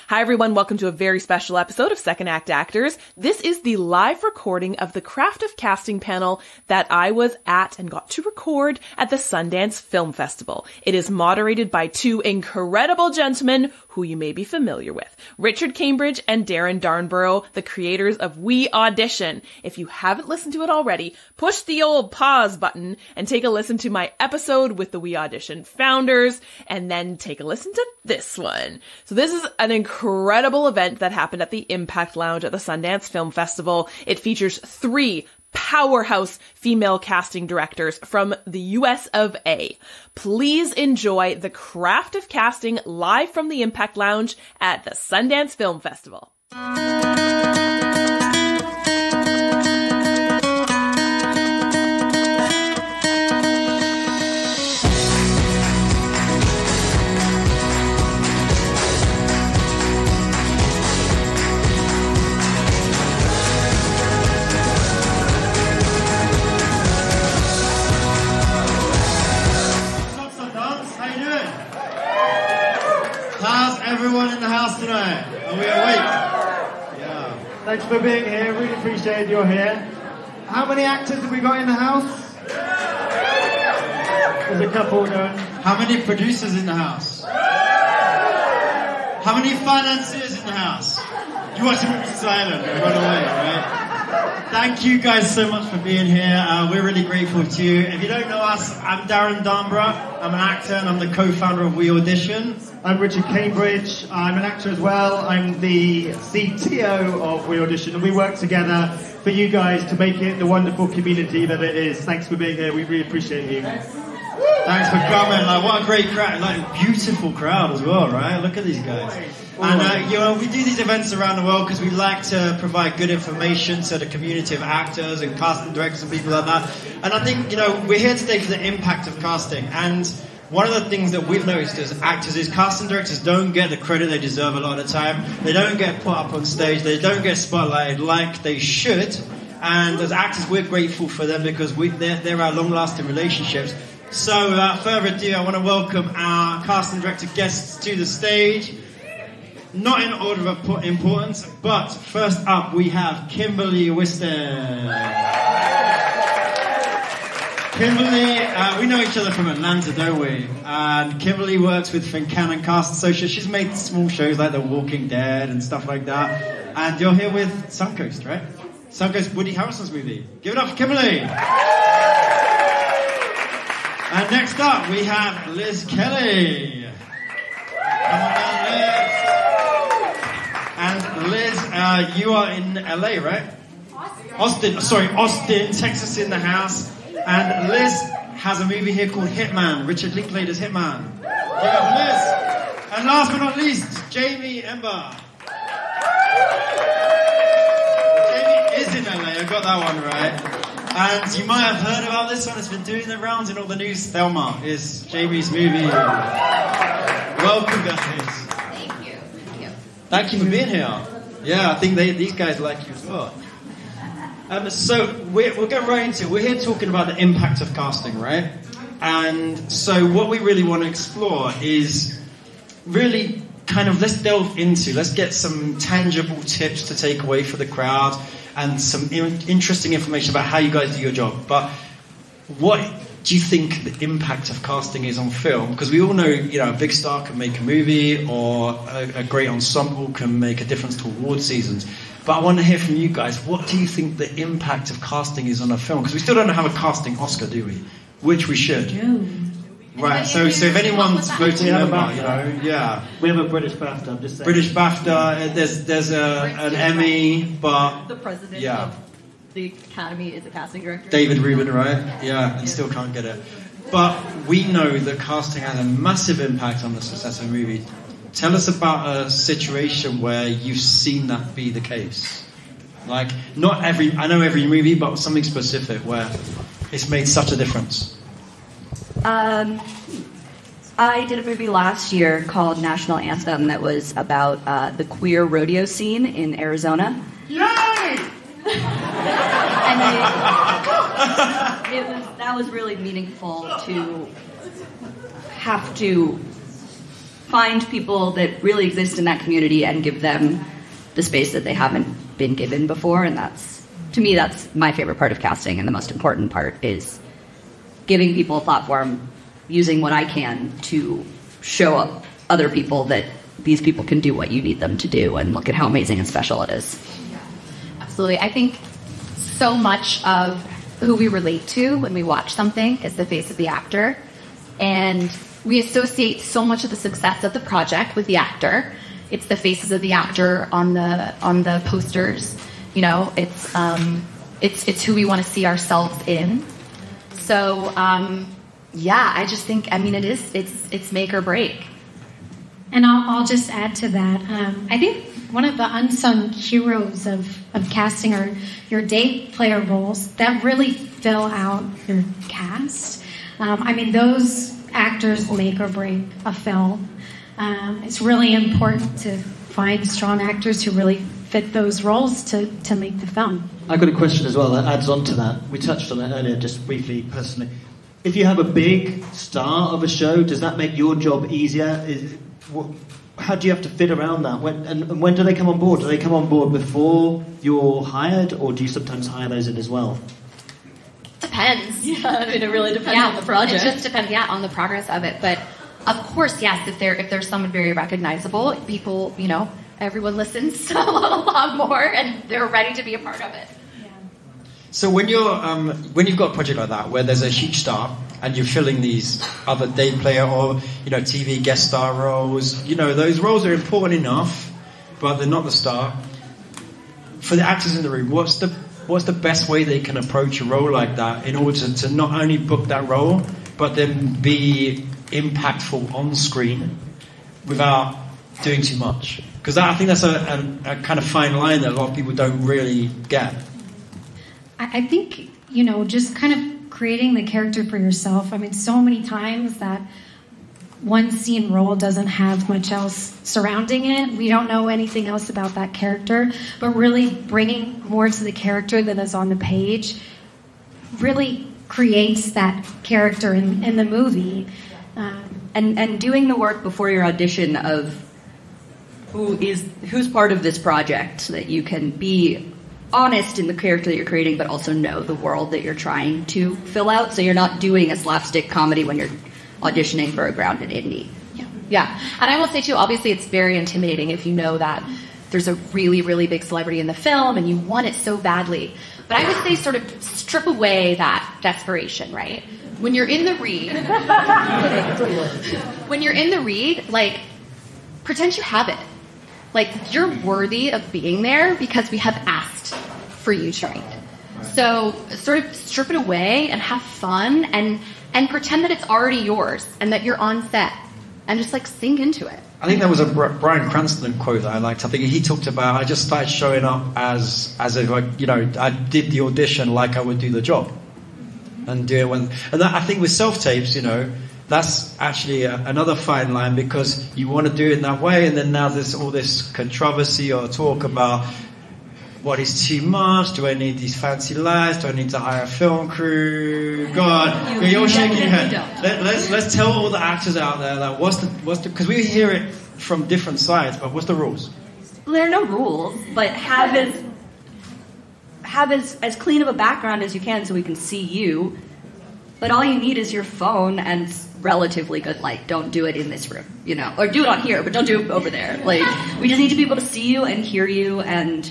Hi everyone, welcome to a very special episode of Second Act Actors. This is the live recording of the Craft of Casting panel that I was at and got to record at the Sundance Film Festival. It is moderated by two incredible gentlemen who you may be familiar with, Richard Cambridge and Darren Darnborough, the creators of WeAudition. If you haven't listened to it already, push the old pause button and take a listen to my episode with the WeAudition founders, and then take a listen to this one. So this is an incredible event that happened at the Impact Lounge at the Sundance Film Festival. It features three powerhouse female casting directors from the US of A. Please enjoy the Craft of Casting live from the Impact Lounge at the Sundance Film Festival. Everyone in the house tonight, are we awake? Yeah. Thanks for being here, really appreciate you're here. How many actors have we got in the house? There's a couple going. How many producers in the house? How many financiers in the house? You watch the movie silent and run away, right? Thank you guys so much for being here. We're really grateful to you. If you don't know us, I'm Darren Darnborough. I'm an actor and I'm the co-founder of WeAudition. I'm Richard Cambridge. I'm an actor as well. I'm the CTO of WeAudition, and we work together for you guys to make it the wonderful community that it is. Thanks for being here. We really appreciate you. Thanks for coming. Like, what a great crowd. Like, beautiful crowd as well, right? Look at these guys. And, we do these events around the world because we like to provide good information to the community of actors and casting directors and people like that. And I think, we're here today for the impact of casting. And one of the things that we've noticed as actors is casting directors don't get the credit they deserve a lot of the time. They don't get put up on stage. They don't get spotlighted like they should. And as actors, we're grateful for them because they're our long-lasting relationships. So without further ado, I want to welcome our casting director guests to the stage. Not in order of importance, but first up we have Kimberly Whiston. Kimberly, we know each other from Atlanta, don't we? And Kimberly works with Fincannon Cast Associates. She's made small shows like The Walking Dead and stuff like that. And you're here with Suncoast, right? Suncoast, Woody Harrelson's movie. Give it up for Kimberly. And next up, we have Liz Kelly. Come on down, Liz. And Liz, you are in LA, right? Austin, Texas in the house. And Liz has a movie here called Hitman. Richard Linklater's Hitman. Give it up for Liz. And last but not least, Jamie Ember. Jamie is in LA, I got that one right. And you might have heard about this one, it's been doing the rounds in all the news. Thelma is Jamie's movie. Welcome, guys. Thank you. Thank you for being here. Yeah, I think these guys like you as well. So we'll get right into it. We're here talking about the impact of casting, right? And so what we really want to explore is really kind of let's get some tangible tips to take away for the crowd and some interesting information about how you guys do your job. But what do you think the impact of casting is on film? Because we all know, a big star can make a movie or a great ensemble can make a difference to award seasons. But I want to hear from you guys, what do you think the impact of casting is on a film? Because we still don't have a casting Oscar, do we? Which we should. Right, so if anyone's voting member, yeah. We have a British BAFTA, I'm just saying. British BAFTA, there's an Emmy, but... The president of the Academy is a casting director. David Rubin, right? Yeah, and still can't get it. But we know that casting has a massive impact on the success of a movie. Tell us about a situation where you've seen that be the case. Like, I know every movie, but something specific where it's made such a difference. I did a movie last year called National Anthem that was about the queer rodeo scene in Arizona. Yay! And that was really meaningful to have to find people that really exist in that community and give them the space that they haven't been given before. And to me, that's my favorite part of casting, and the most important part is giving people a platform, using what I can to show up other people that these people can do what you need them to do, and look at how amazing and special it is. Yeah, absolutely. I think so much of who we relate to when we watch something is the face of the actor, and we associate so much of the success of the project with the actor. It's the faces of the actor on the posters. You know, it's who we want to see ourselves in. So, yeah, I just think, I mean, it's make or break. And I'll just add to that. I think one of the unsung heroes of casting are your day player roles that really fill out your cast. I mean, those actors make or break a film. It's really important to find strong actors who really fit those roles to make the film. I've got a question as well that adds on to that. We touched on it earlier, just briefly, personally. If you have a big star of a show, does that make your job easier? How do you have to fit around that? When do they come on board? Do they come on board before you're hired, or do you sometimes hire those in as well? Depends. Yeah, I mean, it really depends on the project. It just depends, on the progress of it. But of course, yes, if there's someone very recognizable, people, everyone listens a lot more, and they're ready to be a part of it. So when you've got a project like that where there's a huge star and you're filling these other day player or TV guest star roles, those roles are important enough, but they're not the star. For the actors in the room, what's the best way they can approach a role like that in order to not only book that role, but then be impactful on screen without doing too much? Because I think that's a kind of fine line that a lot of people don't really get. I think, just kind of creating the character for yourself. I mean, so many times that one scene role doesn't have much else surrounding it. We don't know anything else about that character, but really bringing more to the character than is on the page really creates that character in the movie. And doing the work before your audition of who's part of this project, so that you can be honest in the character that you're creating, but also know the world that you're trying to fill out, so you're not doing a slapstick comedy when you're auditioning for a grounded indie. Yeah. And I will say too, obviously it's very intimidating if you know that there's a really, really big celebrity in the film and you want it so badly. But I would say sort of strip away that desperation, right? When you're in the read, like, pretend you have it. Like, you're worthy of being there because we have asked for you to read. So sort of strip it away and have fun and pretend that it's already yours and that you're on set and just sink into it. I think there was a Bryan Cranston quote that I liked. I think he talked about, I just started showing up as if I did the audition like I would do the job, and do it when. And that, I think with self-tapes, that's actually another fine line, because you want to do it in that way, and then now there's all this controversy or talk about what is too much. Do I need these fancy lights? Do I need to hire a film crew? God, you're shaking your head. Let's tell all the actors out there that what's the because we hear it from different sides, but what's the rules? Well, there are no rules, but have as clean of a background as you can so we can see you. But all you need is your phone and relatively good light. Don't do it in this room, or do it on here, but don't do it over there. We just need to be able to see you and hear you, and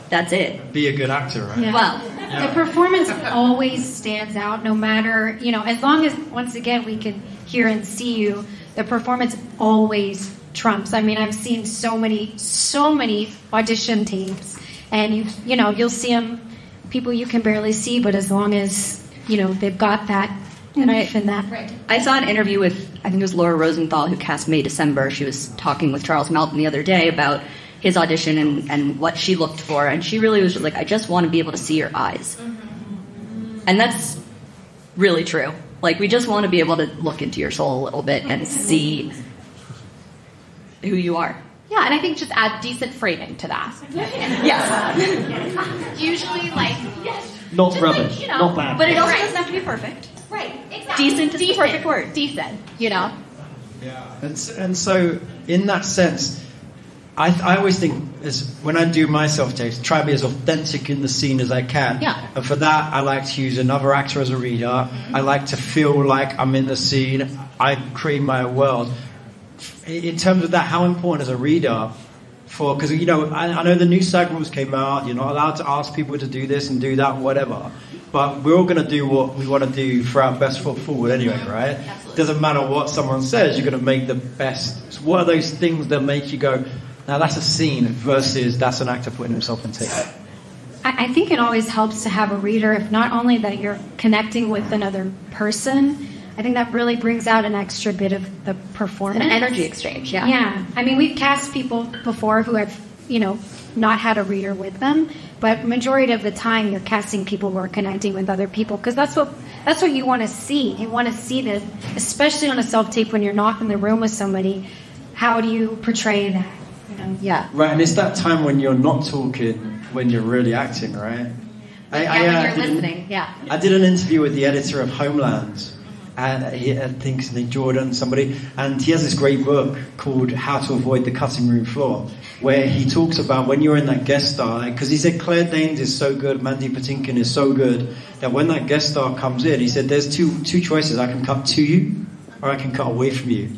that's it. Be a good actor, right? Yeah. Well, the performance always stands out, no matter, as long as, once again, we can hear and see you, the performance always trumps. I mean, I've seen so many audition tapes, and you'll see them, people you can barely see, but as long as, they've got that knife in that. Right. I saw an interview with, I think it was Laura Rosenthal, who cast May December. She was talking with Charles Melton the other day about his audition and what she looked for, and she really was just like, I just want to be able to see your eyes. Mm-hmm. And that's really true. We just want to be able to look into your soul a little bit and see who you are. Yeah, and I think just add decent framing to that. Yes. Usually, not rubbish, not bad. But it also doesn't have to be perfect. Right, exactly. Decent is the perfect word. Decent, Yeah, and so in that sense, I always think when I do my self-tapes, try to be as authentic in the scene as I can. Yeah. And for that, I like to use another actor as a reader. I like to feel like I'm in the scene. I create my world. In terms of that, how important is a reader for? Because I know the new SAG rules came out. You're not allowed to ask people to do this and do that, whatever. But we're all going to do what we want to do for our best foot forward anyway, right? Absolutely. Doesn't matter what someone says. You're going to make the best. So what are those things that make you go, now that's a scene versus that's an actor putting himself in tape? I think it always helps to have a reader, if not only that you're connecting with another person, I think that really brings out an extra bit of the performance. An energy exchange, yeah. Yeah. I mean, we've cast people before who have, not had a reader with them, but majority of the time you're casting people who are connecting with other people, because that's what you want to see. You want to see this, especially on a self-tape when you're not in the room with somebody. How do you portray that? Yeah. Right, and it's that time when you're not talking, when you're really acting, right? When you're listening, yeah. I did an interview with the editor of Homeland, and I think his name Jordan, somebody, and he has this great book called How to Avoid the Cutting Room Floor, where he talks about when you're in that guest star, because he said Claire Danes is so good, Mandy Patinkin is so good, that when that guest star comes in, he said there's two choices, I can cut to you, or I can cut away from you.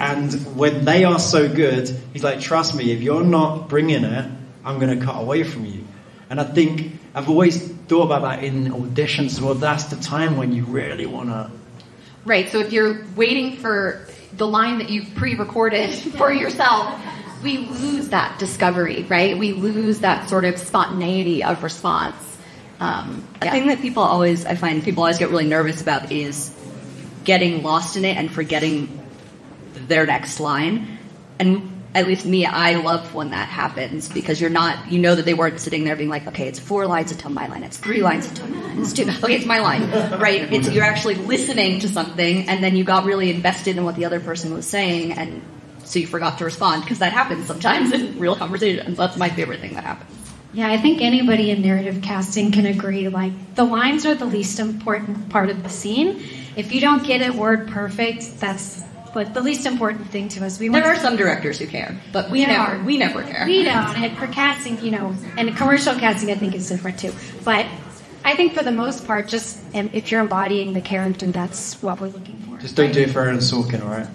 And when they are so good, he's like, trust me, if you're not bringing it, I'm going to cut away from you. And I think I've always thought about that in auditions. Well, that's the time when you really want to... Right, so if you're waiting for the line that you've pre-recorded for yourself, we lose that discovery, right? We lose that sort of spontaneity of response. The thing that I find people always get really nervous about is getting lost in it and forgetting their next line. And at least me, I love when that happens, because you're not, that they weren't sitting there being like, okay, it's 4 lines until my line, it's 3 lines until my line, it's 2, okay, it's my line, right? You're actually listening to something, and then you got really invested in what the other person was saying, and so you forgot to respond, because that happens sometimes in real conversations. That's my favorite thing that happens. Yeah, I think anybody in narrative casting can agree, like, the lines are the least important part of the scene. If you don't get it word perfect, that's like the least important thing to us. There are some directors who care, but we never care. We don't. And for casting, and commercial casting, I think is different too. But I think for the most part, just if you're embodying the character, that's what we're looking for. Just don't do it for Aaron Sorkin, all right?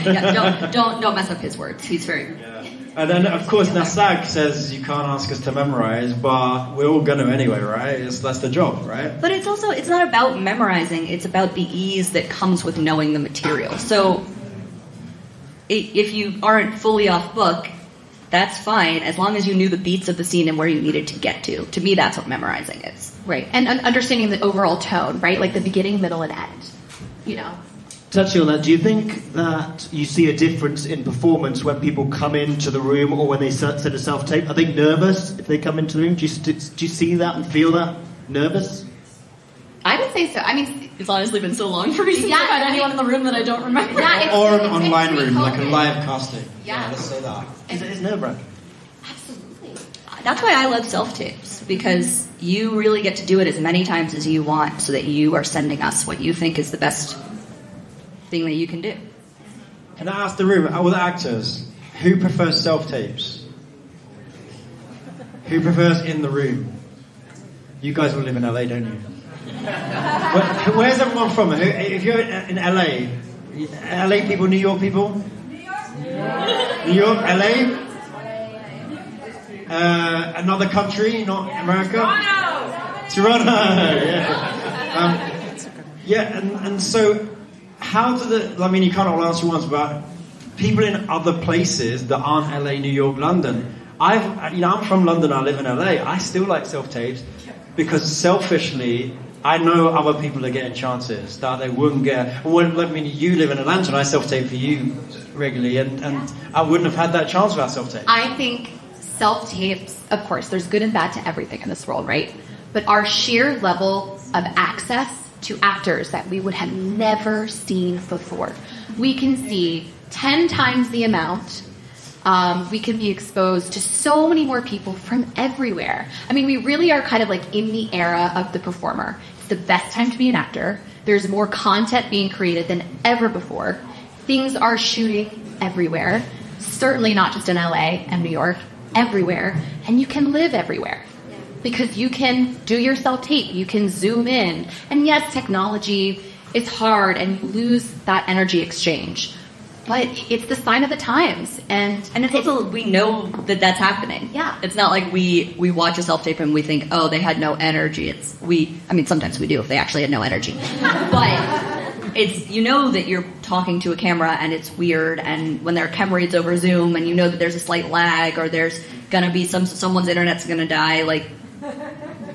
Yeah, don't mess up his words. He's very... Yeah. And then, of course, SAG says you can't ask us to memorize, but we're all going to anyway, right? That's the job, right? But it's not about memorizing. It's about the ease that comes with knowing the material. So if you aren't fully off book, that's fine, as long as you knew the beats of the scene and where you needed to get to. To me, that's what memorizing is. Right, and understanding the overall tone, right? Like the beginning, middle, and end, Touching on that, do you think that you see a difference in performance when people come into the room or when they set a self-tape? Are they nervous if they come into the room? Do you see that and feel that? Nervous? I would say so. I mean, It's honestly been so long for me since I've had anyone in the room that I don't remember. Yeah, or an online room, like a live casting. Yeah, let's say that. It's nerve-wracking. Absolutely. That's why I love self-tapes, because you really get to do it as many times as you want so that you are sending us what you think is the best thing that you can do. Can I ask the room, all the actors, who prefers self-tapes? Who prefers in the room? You guys all live in LA, don't you? Where's everyone from? If you're in LA, LA people, New York people? New York, LA? Another country, not America? Toronto! Yeah. And so, how do you can't all answer once, but people in other places that aren't LA, New York, London, I'm from London, I live in LA, I still like self-tapes, because selfishly, I know other people are getting chances that they wouldn't get. You live in Atlanta, and I self-tape for you regularly, and I wouldn't have had that chance without self-tape. I think self-tapes, of course, there's good and bad to everything in this world, right? But our sheer level of access to actors that we would have never seen before. We can see 10 times the amount. We can be exposed to so many more people from everywhere. I mean, we really are kind of like in the era of the performer. It's the best time to be an actor. There's more content being created than ever before. Things are shooting everywhere. Certainly not just in LA and New York, everywhere. And you can live everywhere. Because you can do your self-tape, you can zoom in. And yes, technology is hard and you lose that energy exchange. But it's the sign of the times. And it's also, we know that that's happening. Yeah. It's not like we watch a self-tape and we think, oh, they had no energy. Sometimes we do if they actually had no energy. But it's, you know that you're talking to a camera and it's weird, and when there are chem reads over Zoom and you know that there's a slight lag or there's going to be someone's internet's going to die, like,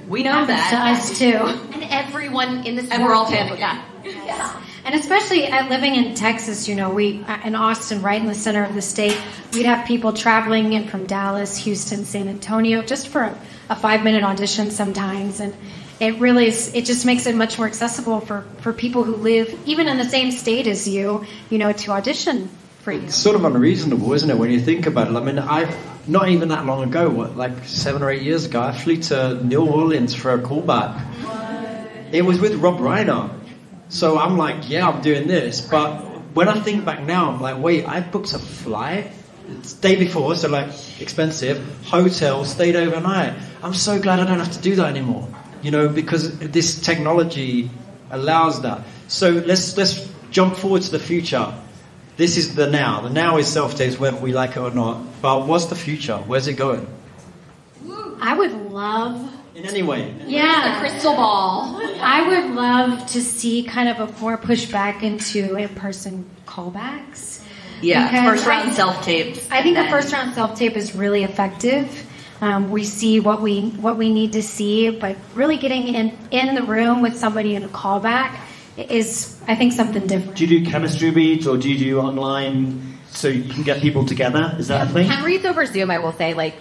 we know that. To us too. And everyone in this and we're all panicking. Yeah. And especially living in Texas, you know, we in Austin, right in the center of the state, we'd have people traveling in from Dallas, Houston, San Antonio, just for a 5-minute audition sometimes. And it really is, it just makes it much more accessible for people who live even in the same state as you know, to audition for you. It's sort of unreasonable, isn't it, when you think about it? I mean, not even that long ago, like 7 or 8 years ago, I flew to New Orleans for a callback. It was with Rob Reiner. So I'm like, yeah, I'm doing this. But when I think back now, I'm like, wait, I booked a flight the day before, so like expensive, hotel, stayed overnight. I'm so glad I don't have to do that anymore, you know, because this technology allows that. So let's jump forward to the future. This is the now. The now is self-tapes, whether we like it or not. But what's the future? Where's it going? I would love... In any way. Yeah. The crystal ball. I would love to see kind of a more pushback into in-person callbacks. Yeah, Because first round self-tapes. I think the first round self-tape is really effective. We see what we need to see, but really getting in the room with somebody in a callback is, I think, something different. Do you do chemistry reads, or do you do online so you can get people together? Is that a thing? Chem reads over Zoom, I will say, like,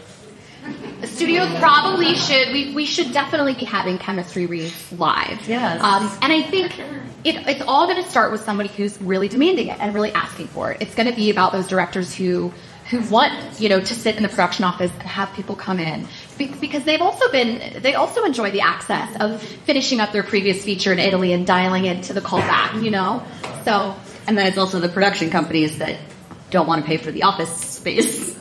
studios probably should, we should definitely be having chemistry reads live. Yes. And I think it's all going to start with somebody who's really demanding it and really asking for it. It's going to be about those directors who want, you know, to sit in the production office and have people come in, because they also enjoy the access of finishing up their previous feature in Italy and dialing into the callback, you know. So, and then it's also the production companies that don't want to pay for the office space.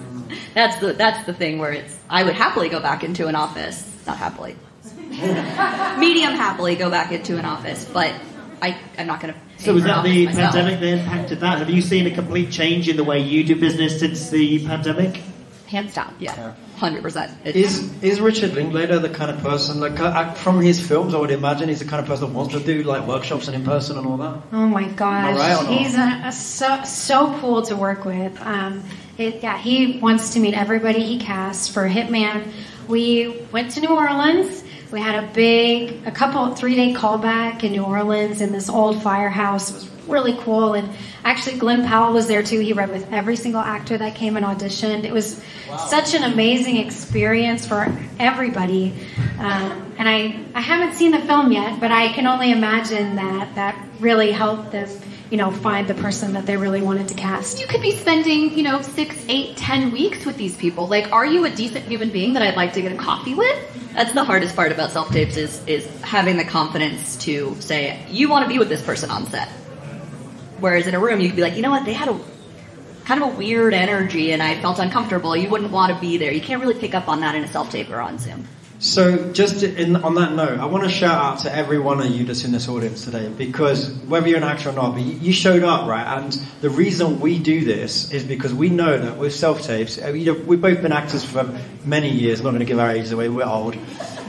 That's the thing where I would happily go back into an office, not happily, medium happily go back into an office, but I'm not going to. So was that the pandemic that impacted that? Have you seen a complete change in the way you do business since the pandemic? hands down. Yeah, 100%. Is Richard Linklater the kind of person, like from his films, I would imagine he's the kind of person that wants to do like workshops and in person and all that? Oh my gosh, right he's so cool to work with. He wants to meet everybody he casts for Hitman. We went to New Orleans. We had a 3-day callback in New Orleans in this old firehouse. It was really cool. And actually, Glenn Powell was there too. He read with every single actor that came and auditioned. It was such an amazing experience for everybody. And I haven't seen the film yet, but I can only imagine that really helped them, find the person that they really wanted to cast. You could be spending, 6, 8, 10 weeks with these people. Like, are you a decent human being that I'd like to get a coffee with? That's the hardest part about self-tapes is having the confidence to say, you want to be with this person on set. Whereas in a room, you could be like, you know what, they had a kind of a weird energy and I felt uncomfortable. You wouldn't want to be there. You can't really pick up on that in a self-tape or on Zoom. So just on that note, I want to shout out to every one of you that's in this audience today, because whether you're an actor or not, but you showed up, right? And the reason we do this is because we know that with self-tapes, we've both been actors for many years. I'm not going to give our ages away, we're old.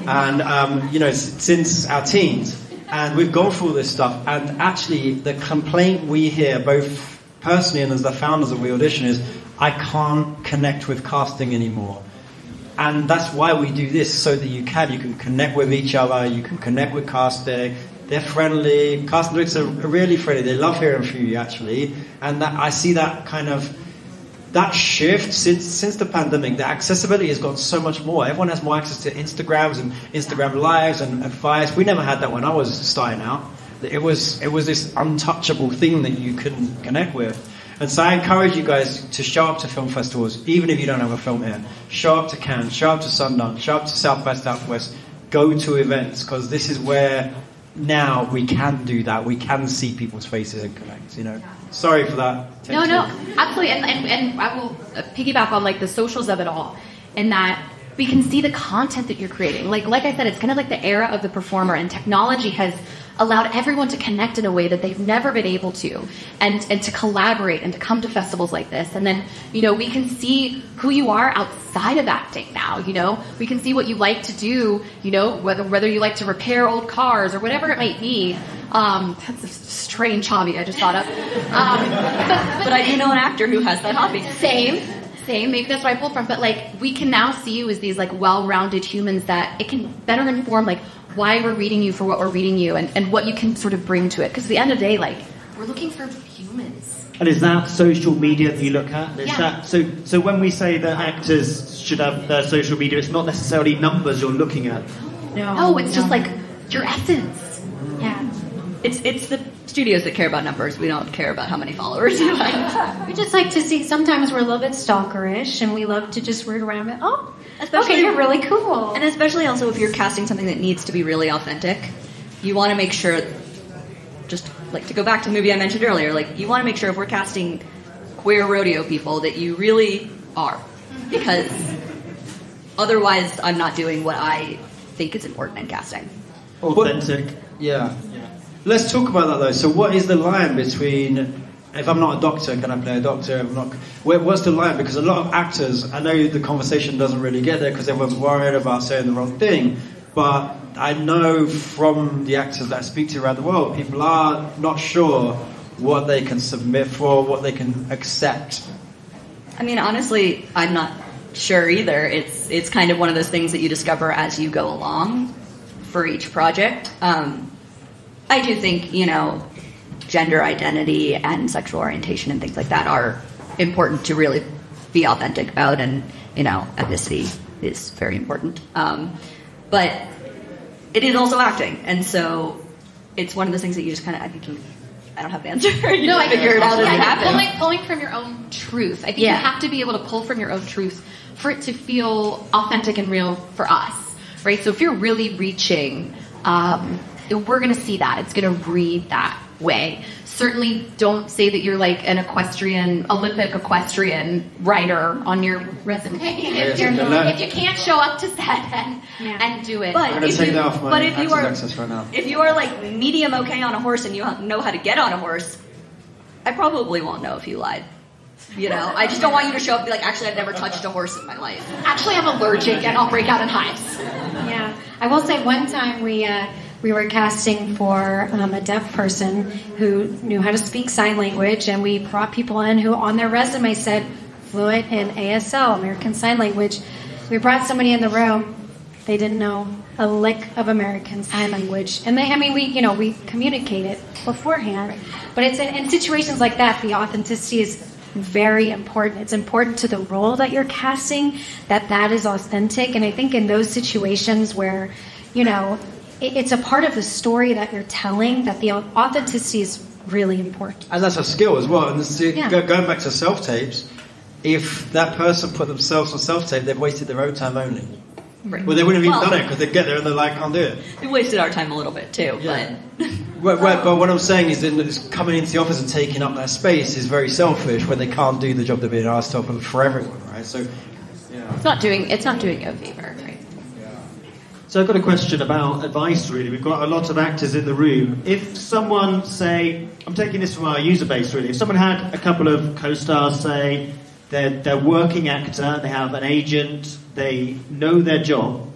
And, since our teens. And we've gone through all this stuff. And actually, the complaint we hear, both personally and as the founders of WeAudition, is I can't connect with casting anymore. And that's why we do this, so that you can connect with each other, you can connect with casting. They're friendly. Casting directors are really friendly. They love hearing from you, actually. And I see that kind of that shift since the pandemic. The accessibility has gotten so much more. Everyone has more access to Instagrams and Instagram Lives and Fives. We never had that when I was starting out. It was this untouchable thing that you couldn't connect with. And so I encourage you guys to show up to film festivals, even if you don't have a film here. Show up to Cannes, show up to Sundance, show up to South by Southwest. Go to events, because this is where now we can do that. We can see people's faces and connect, you know. Sorry for that. No, absolutely. And I will piggyback on like the socials of it all, in that we can see the content that you're creating. Like I said, it's kind of like the era of the performer, and technology has allowed everyone to connect in a way that they've never been able to, and to collaborate and to come to festivals like this. And then, you know, we can see who you are outside of acting now, you know. We can see what you like to do, you know, whether you like to repair old cars or whatever it might be. That's a strange hobby I just thought of. But I do know an actor who has that hobby. Same. Maybe that's what I pulled from. But like, we can now see you as these like well-rounded humans that it can better inform like why we're reading you for what we're reading you, and what you can sort of bring to it. Because at the end of the day, like, we're looking for humans. And is that social media that you look at? Is Yeah. that so when we say that actors should have their social media, it's not necessarily numbers you're looking at. No, it's just like your essence. Yeah. It's the studios that care about numbers. We don't care about how many followers you have. We just like to see, sometimes we're a little bit stalkerish, and we love to just root around and, okay, you're really cool. And especially also if you're casting something that needs to be really authentic, you want to make sure, just like to go back to the movie I mentioned earlier, like you want to make sure if we're casting queer rodeo people that you really are. Because otherwise I'm not doing what I think is important in casting. Authentic. Yeah. Let's talk about that though. So what is the line between, if I'm not a doctor, can I play a doctor? If I'm not, what's the line? Because a lot of actors, I know the conversation doesn't really get there because everyone's worried about saying the wrong thing, but I know from the actors that I speak to around the world, people are not sure what they can submit for, what they can accept. I mean, honestly, I'm not sure either. It's kind of one of those things that you discover as you go along for each project. I do think, you know, gender identity and sexual orientation and things like that are important to really be authentic about, and, you know, ethnicity is very important. But it is also acting, and so it's one of those things that you just kind of, I don't have the answer. No, I figure it out as it happens. Pulling from your own truth. I think you have to be able to pull from your own truth for it to feel authentic and real for us, right? So if you're really reaching, we're going to see that. It's going to read that way. Certainly don't say that you're like an Olympic equestrian rider on your resume. If you can't show up to set and do it. But I'm going to take that off my access right now. If you are like medium okay on a horse and you know how to get on a horse, I probably won't know if you lied. You know, I just don't want you to show up and be like, actually, I've never touched a horse in my life. Actually, I'm allergic and I'll break out in hives. Yeah. I will say one time we were casting for a deaf person who knew how to speak sign language, and we brought people in who on their resume said fluent in ASL, American Sign Language. We brought somebody in the room, they didn't know a lick of American Sign Language. And we communicate it beforehand. But it's in situations like that, the authenticity is very important. It's important to the role that you're casting, that is authentic. And I think in those situations where, you know, it's a part of the story that you're telling, that the authenticity is really important. And that's a skill as well. And going back to self-tapes, if that person put themselves on self-tape, they've wasted their own time only. Right. Well, they wouldn't have even done it because they get there and they're like, can't do it. We wasted our time a little bit too, yeah. But what I'm saying is that coming into the office and taking up that space is very selfish when they can't do the job they're being asked to for everyone, right? So, yeah. It's not doing you a favor, right? So I've got a question about advice, really. We've got a lot of actors in the room. If someone, say, I'm taking this from our user base, really. If someone had a couple of co-stars, say, they're working actor, they have an agent, they know their job,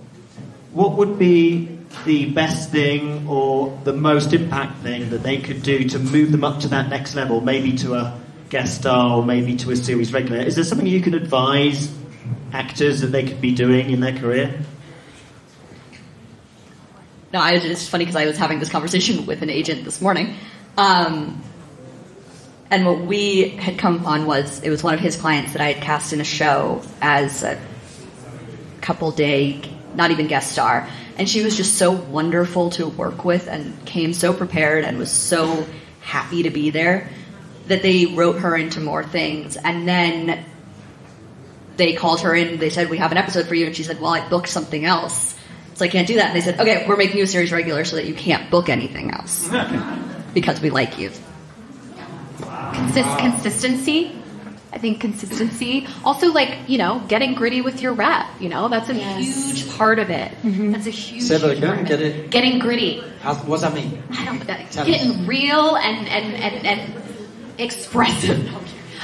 what would be the best thing or the most impact thing that they could do to move them up to that next level, maybe to a guest star or maybe to a series regular? Is there something you can advise actors that they could be doing in their career? No, it's funny because I was having this conversation with an agent this morning. And what we had come upon was, it was one of his clients that I had cast in a show as a couple day, not even guest star. And she was just so wonderful to work with and came so prepared and was so happy to be there that they wrote her into more things. And then they called her in, they said, we have an episode for you. And she said, well, I booked something else. So I can't do that. And they said, okay, we're making you a series regular so that you can't book anything else. Because we like you. Consistency. I think consistency. Also, like, you know, getting gritty with your rep. You know, that's a huge part of it. That's a huge. Say that part again. of it. Getting gritty. What does that mean? I don't. Getting real and expressive.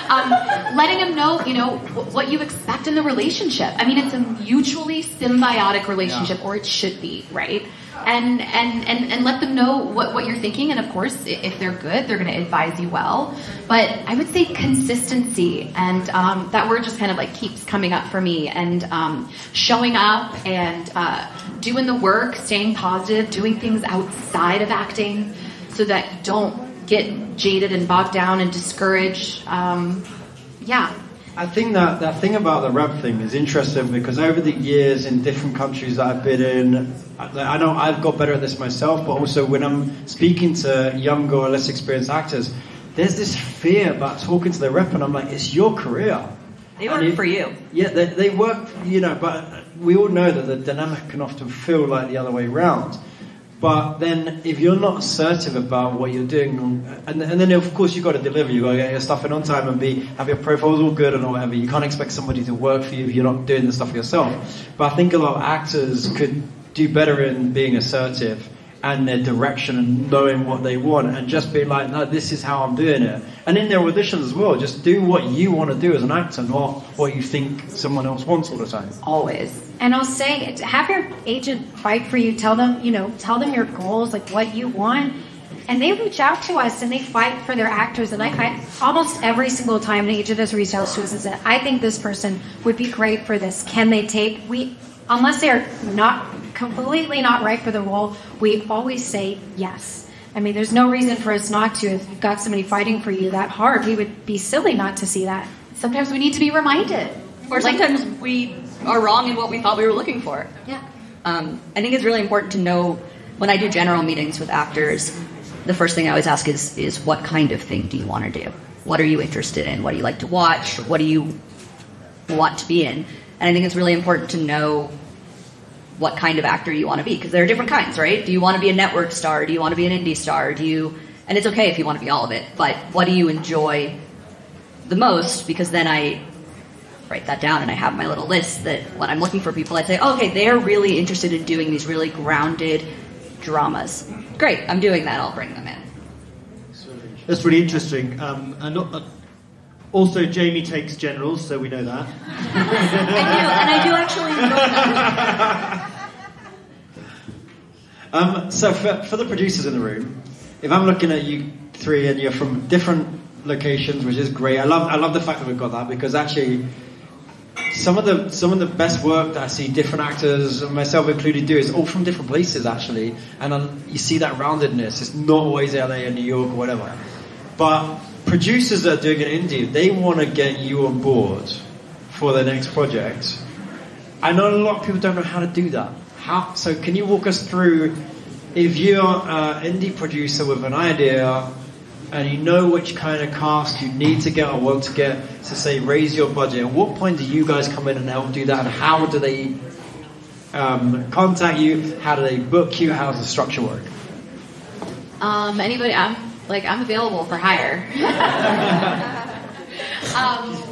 Letting them know, you know, what you expect in the relationship. I mean, it's a mutually symbiotic relationship, or it should be, right? And let them know what you're thinking, and of course, if they're good, they're going to advise you well. But I would say consistency, and that word just kind of like keeps coming up for me, and showing up and doing the work, staying positive, doing things outside of acting so that you don't get jaded and bogged down and discouraged. I think that thing about the rep thing is interesting because over the years in different countries that I've been in, I know I've got better at this myself, but also when I'm speaking to younger or less experienced actors, there's this fear about talking to the rep, and I'm like, it's your career. They work for you. Yeah, they work, you know, but we all know that the dynamic can often feel like the other way around. But then if you're not assertive about what you're doing, and then of course you've got to deliver, you've got to get your stuff in on time and have your profiles all good and whatever. You can't expect somebody to work for you if you're not doing the stuff yourself. But I think a lot of actors could do better in being assertive and their direction and knowing what they want and just being like, no, this is how I'm doing it. And in their auditions as well, just do what you want to do as an actor, not what you think someone else wants all the time. Always. And I'll say, have your agent fight for you. Tell them your goals, like what you want. And they reach out to us and they fight for their actors. And I almost every single time an agent has reached out to us and said, I think this person would be great for this. Can they take? Unless they're not completely not right for the role, we always say yes. I mean, there's no reason for us not to. If you've got somebody fighting for you that hard, we would be silly not to see that. Sometimes we need to be reminded. Or sometimes we are wrong in what we thought we were looking for. Yeah. I think it's really important to know, when I do general meetings with actors, the first thing I always ask is what kind of thing do you want to do? What are you interested in? What do you like to watch? What do you want to be in? And I think it's really important to know what kind of actor you want to be, because there are different kinds, right? Do you want to be a network star? Do you want to be an indie star? And it's okay if you want to be all of it, but what do you enjoy the most? Because then I write that down and I have my little list that when I'm looking for people, I'd say, oh, okay, they're really interested in doing these really grounded dramas. Great, I'm doing that, I'll bring them in. That's really interesting. Also, Jamie takes generals, so we know that. I do actually enjoy that. So for the producers in the room, if I'm looking at you three and you're from different locations, which is great. I love the fact that we've got that, because actually some of the best work that I see different actors, myself included, do is all from different places actually, and you see that roundedness. It's not always LA and New York or whatever, but producers that are doing an indie, they want to get you on board for the next project. I know a lot of people don't know how to do that. So can you walk us through, if you're an indie producer with an idea and you know which kind of cast you need to get or want to get to, say, raise your budget, at what point do you guys come in and help do that, and how do they contact you? How do they book you? How does the structure work? Anybody, I'm available for hire.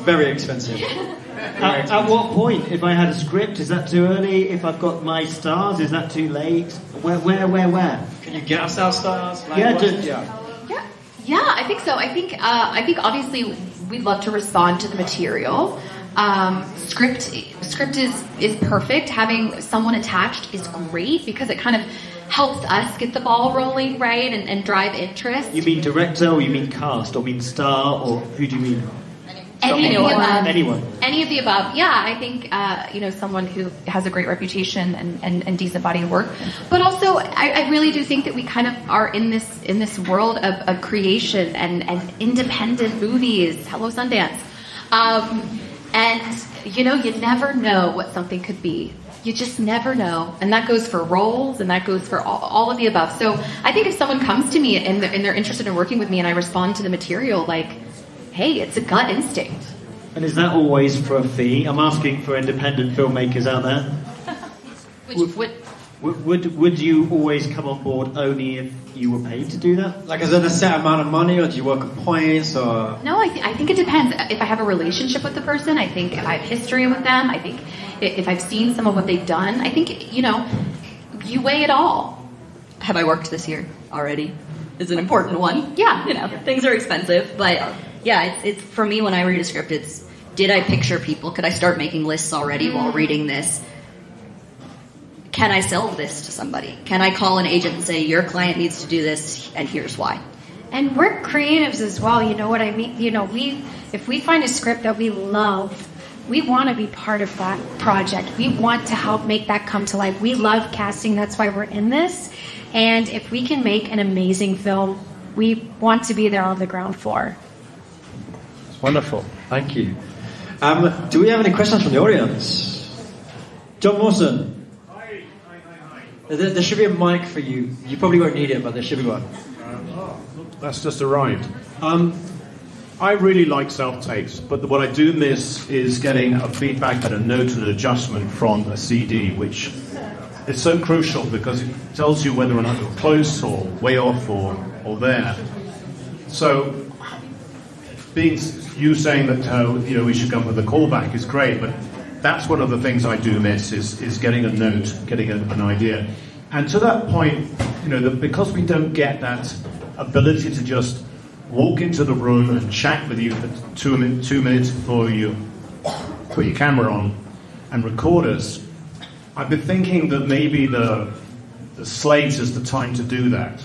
Very expensive. At what point? If I had a script, is that too early? If I've got my stars, is that too late? Where? Can you get us our stars? Yeah, I think so. I think obviously we'd love to respond to the material. Script is perfect. Having someone attached is great because it kind of helps us get the ball rolling, right, and drive interest. You mean director, or you mean cast, or mean star, or who do you mean? Anyone. Any of the above. Yeah, I think someone who has a great reputation and decent body of work. But also, I really do think that we kind of are in this world of creation and independent movies. Hello, Sundance. And you never know what something could be. You just never know. And that goes for roles, and that goes for all of the above. So I think if someone comes to me and they're interested in working with me and I respond to the material like, hey, it's a gut instinct. And is that always for a fee? I'm asking for independent filmmakers out there. Would you always come on board only if you were paid to do that? Like, is it a set amount of money, or do you work on points, or? No, I think it depends. If I have a relationship with the person, I think if I have history with them, I think if I've seen some of what they've done, I think, you know, you weigh it all. Have I worked this year already? Is an important one. Yeah. You know, things are expensive, but yeah, it's for me when I read a script, it's, did I picture people? Could I start making lists already while reading this? Can I sell this to somebody? Can I call an agent and say, your client needs to do this, and here's why? And we're creatives as well, you know what I mean? You know, if we find a script that we love, we want to be part of that project. We want to help make that come to life. We love casting, that's why we're in this. And if we can make an amazing film, we want to be there on the ground floor. It's wonderful. Thank you. Do we have any questions from the audience? John Mawson. There should be a mic for you. You probably won't need it, but there should be one. That's just arrived. I really like self-tapes, but what I do miss is getting a feedback and a note and an adjustment from a CD, which is so crucial because it tells you whether or not you're close or way off or there. So, you saying that we should come with a callback is great, but that's one of the things I do miss is getting a note, getting an idea. And to that point, because we don't get that ability to just walk into the room and chat with you for 2 minutes before you put your camera on and record us, I've been thinking that maybe the slate is the time to do that.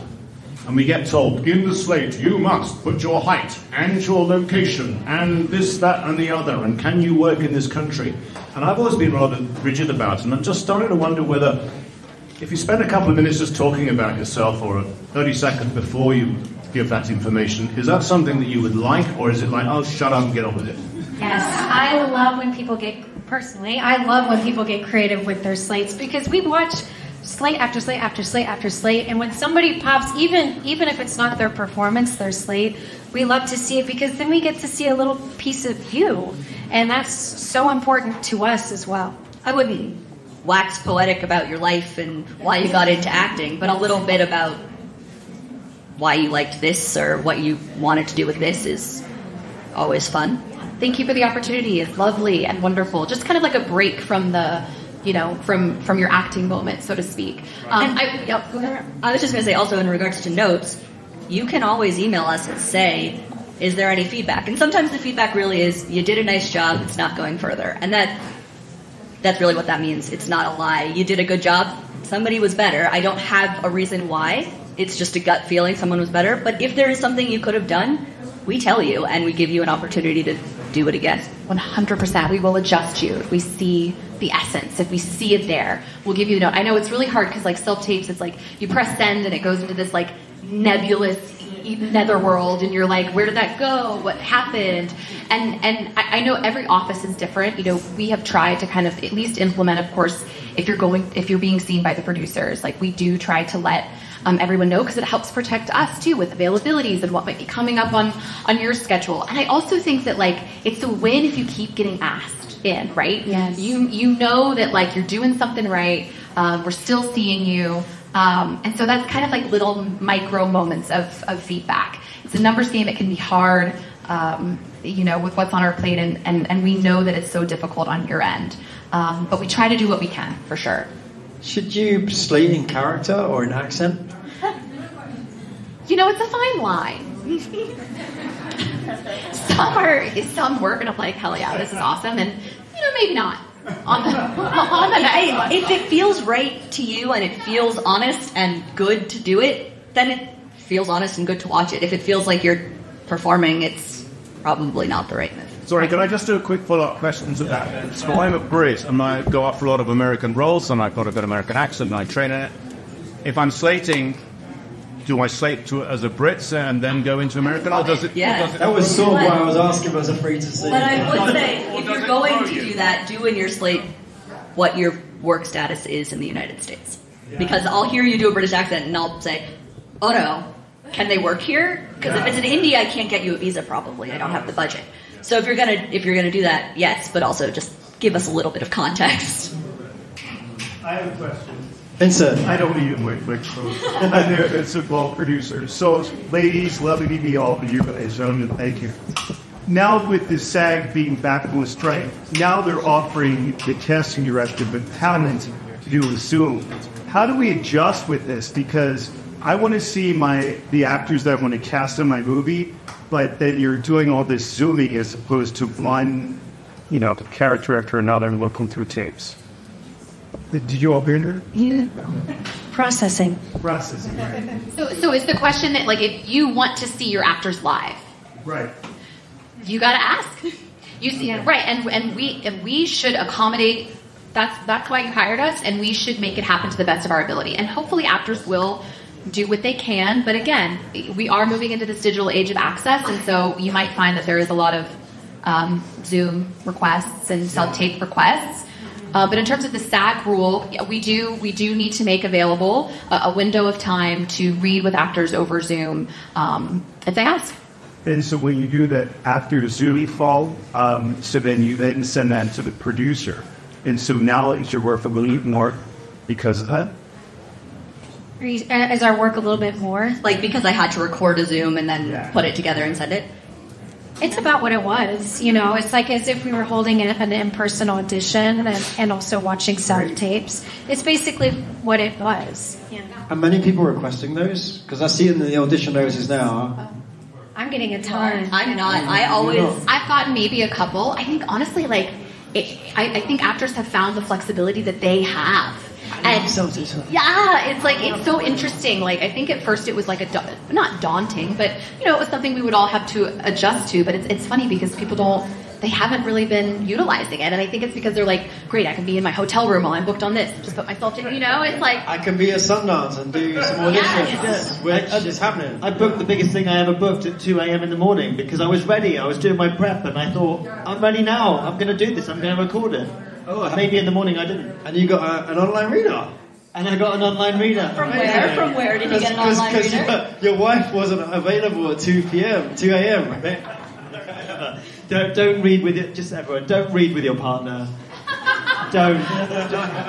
And we get told, in the slate, you must put your height and your location and this, that, and the other, and can you work in this country? And I've always been rather rigid about it, and I'm just starting to wonder whether, if you spend a couple of minutes just talking about yourself, or 30 seconds before you give that information, is that something that you would like, or is it like, oh, shut up and get on with it? Yes, I love when people get creative with their slates, because we watch slate after slate after slate after slate, and when somebody pops, even if it's not their performance, their slate, we love to see it, because then we get to see a little piece of you, and that's so important to us as well. I wouldn't wax poetic about your life and why you got into acting, but a little bit about why you liked this or what you wanted to do with this is always fun. Thank you for the opportunity. It's lovely and wonderful. Just kind of like a break from the, from your acting moment, so to speak. I was just going to say, also in regards to notes, you can always email us and say, is there any feedback? And sometimes the feedback really is, you did a nice job, it's not going further. And that's really what that means. It's not a lie. You did a good job, somebody was better. I don't have a reason why. It's just a gut feeling someone was better. But if there is something you could have done, we tell you, and we give you an opportunity to do it again. 100%. We will adjust you if we see the essence. If we see it there, we'll give you a note. I know it's really hard because, like, self-tapes, it's like you press send and it goes into this, like, nebulous netherworld, and you're like, where did that go? What happened? And I know every office is different. We have tried to kind of at least implement, of course, if you're being seen by the producers, like, we do try to let everyone know, because it helps protect us too with availabilities and what might be coming up on your schedule. And I also think that, like, it's a win if you keep getting asked in, right? Yes. You know that, like, you're doing something right. We're still seeing you. And so that's kind of like little micro moments of feedback. It's a numbers game. It can be hard, with what's on our plate, and we know that it's so difficult on your end. But we try to do what we can, for sure. Should you slate in character or in accent? It's a fine line. Some work, and I'm like, hell yeah, this is awesome, and maybe not. On the night. If it feels right to you and it feels honest and good to do it, then it feels honest and good to watch it. If it feels like you're performing, it's probably not the right move. Sorry, could I just do a quick follow-up question to that? So I'm a Brit, and I go up for a lot of American roles, and I've got a good American accent, and I train in it. If I'm slating, do I slate as a Brit and then go into American, or does it? Yeah. That was sort of why I was asking, but I was afraid to say. But I would say, if you're going to do that, do in your slate what your work status is in the United States. Yeah. Because I'll hear you do a British accent, and I'll say, oh no, can they work here? Because if it's in India, I can't get you a visa probably. I don't have the budget. So if you're gonna do that, yes, but also just give us a little bit of context. I have a question. Vincent. I don't even wait microphones. I'm there as a ball producer. So, ladies, lovely to meet all of you guys. Thank you. Now with the SAG being back on strike, now they're offering the casting director the talent to do a Zoom. How do we adjust with this? Because I want to see the actors that I want to cast in my movie, but then you're doing all this Zooming as opposed to one, character actor and another looking through tapes. Did you all hear that? Yeah. Processing. Right. So is the question that, like, if you want to see your actors live, Right. you got to ask. You see, right? And we should accommodate. That's why you hired us, and we should make it happen to the best of our ability. And hopefully, actors will do what they can. But again, we are moving into this digital age of access, and so you might find that there is a lot of Zoom requests and self-tape requests. But in terms of the SAG rule, we do need to make available a window of time to read with actors over Zoom if they ask. And so when you do that after the Zoom call, so then you then send that to the producer. And so now is your work a little more because of that? Is our work a little bit more? Like because I had to record a Zoom and then put it together and send it? It's about what it was, It's like as if we were holding an in-person audition and also watching self-tapes. It's basically what it was. Yeah. And many people requesting those? Because I see in the audition notices now. I'm getting a ton. I'm not. I've gotten maybe a couple. I think, honestly, I think actors have found the flexibility that they have. And yeah, it's so interesting. Like, I think at first it was like not daunting, but it was something we would all have to adjust to. But it's funny because people they haven't really been utilizing it, and I think it's because they're like, great, I can be in my hotel room while I'm booked on this. Just put myself in, it's like I can be at Sundance and do some auditions, which is happening. I booked the biggest thing I ever booked at 2 a.m. in the morning because I was ready. I was doing my prep, and I thought, I'm ready now. I'm going to do this. I'm going to record it. Maybe in the morning I didn't. And you got an online reader? And I got an online reader. From where? From where did you get an online reader? Because your wife wasn't available at 2 a.m., right? Don't read with it. Just everyone, don't read with your partner. Don't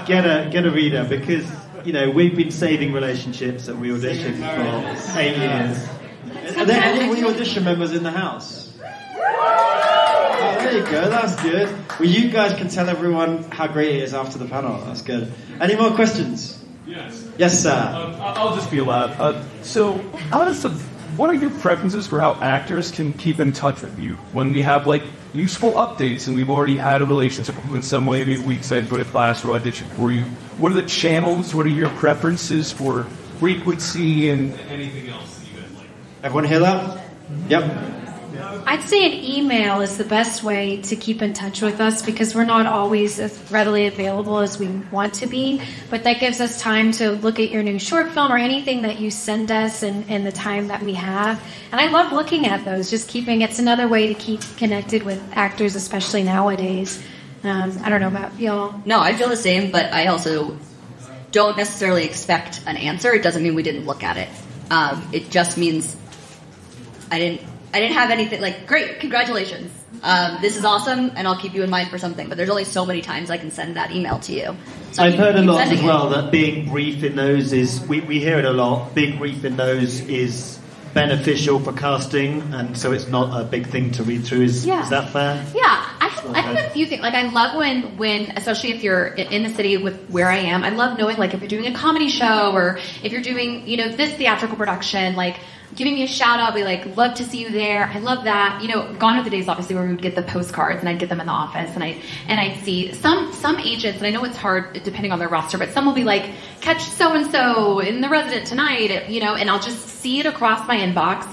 get a reader because we've been saving relationships at WeAudition for 8 years. Are there any WeAudition members in the house? Oh, there you go. That's good. Well, you guys can tell everyone how great it is after the panel. That's good. Any more questions? Yes. Yes, sir. I'll just be loud. So, what are your preferences for how actors can keep in touch with you when we have useful updates and we've already had a relationship in some way? Maybe we said go to class or audition for you. What are the channels? What are your preferences for frequency and anything else that you guys like? Everyone hear that? Yep. I'd say an email is the best way to keep in touch with us because we're not always as readily available as we want to be, but that gives us time to look at your new short film or anything that you send us in the time that we have. And I love looking at those, it's another way to keep connected with actors, especially nowadays. I don't know about y'all. No, I feel the same, but I also don't necessarily expect an answer. It doesn't mean we didn't look at it. It just means I didn't have anything great, congratulations. This is awesome, and I'll keep you in mind for something. But there's only so many times I can send that email to you. So I've heard a lot as well that being brief in those we hear it a lot. Being brief in those is beneficial for casting, and so it's not a big thing to read through. Is that fair? Yeah, I have a few things. I love when, especially if you're in the city with where I am, I love knowing if you're doing a comedy show or if you're doing this theatrical production, giving me a shout out, be love to see you there. I love that. Gone are the days, obviously, where we would get the postcards and I'd get them in the office and I'd see some agents, and I know it's hard depending on their roster, but some will be catch so-and-so in The Resident tonight, and I'll just see it across my inbox.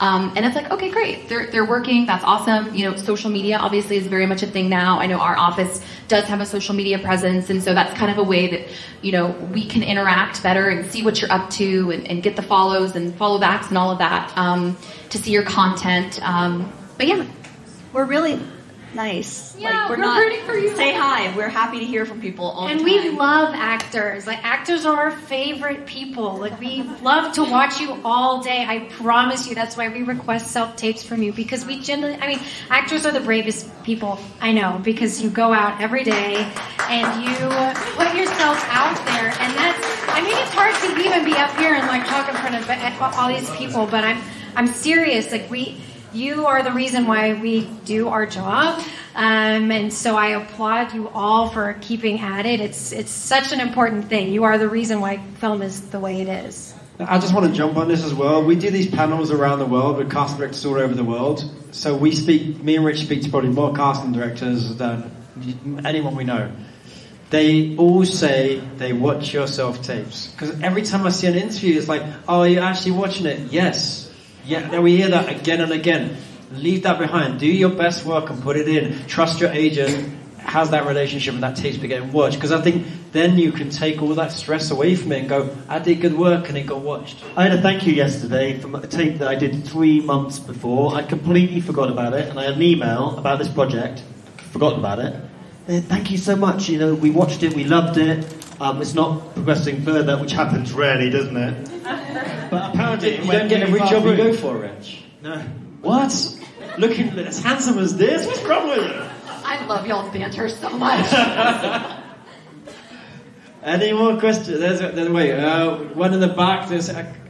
And it's okay, great. They're working. That's awesome. Social media obviously is very much a thing now. I know our office does have a social media presence, and so that's kind of a way that, we can interact better and see what you're up to and get the follows and follow backs and all of that, to see your content. But yeah. We're really nice. Yeah, we're not rooting for you. Say hi. We're happy to hear from people all the time. And we love actors. Actors are our favorite people. We love to watch you all day. I promise you. That's why we request self-tapes from you, because we genuinely, actors are the bravest people I know, because you go out every day and you put yourself out there, and that's I mean, it's hard to even be up here and like talk in front of all these people, but I'm serious. Like you are the reason why we do our job, and so I applaud you all for keeping at it. It's such an important thing. You are the reason why film is the way it is. I just want to jump on this as well. We do these panels around the world with casting directors all over the world. So me and Rich speak to probably more casting directors than anyone we know. They all say they watch your self-tapes. Because every time I see an interview, it's like, oh, are you actually watching it? Yes. Yeah, we hear that again and again. Leave that behind. Do your best work and put it in. Trust your agent. Has that relationship and that tapes be getting watched. Because I think then you can take all that stress away from it and go, I did good work and it got watched. I had a thank you yesterday from a tape that I did 3 months before. I completely forgot about it, and I had an email about this project. Forgotten about it. Thank you so much. You know, we watched it, we loved it. It's not progressing further, which happens rarely, doesn't it? But apparently, you don't get every job you go for, Rich. No. What? Looking as handsome as this? What's wrong with you? I love y'all's banter so much. Any more questions? There's one in the back.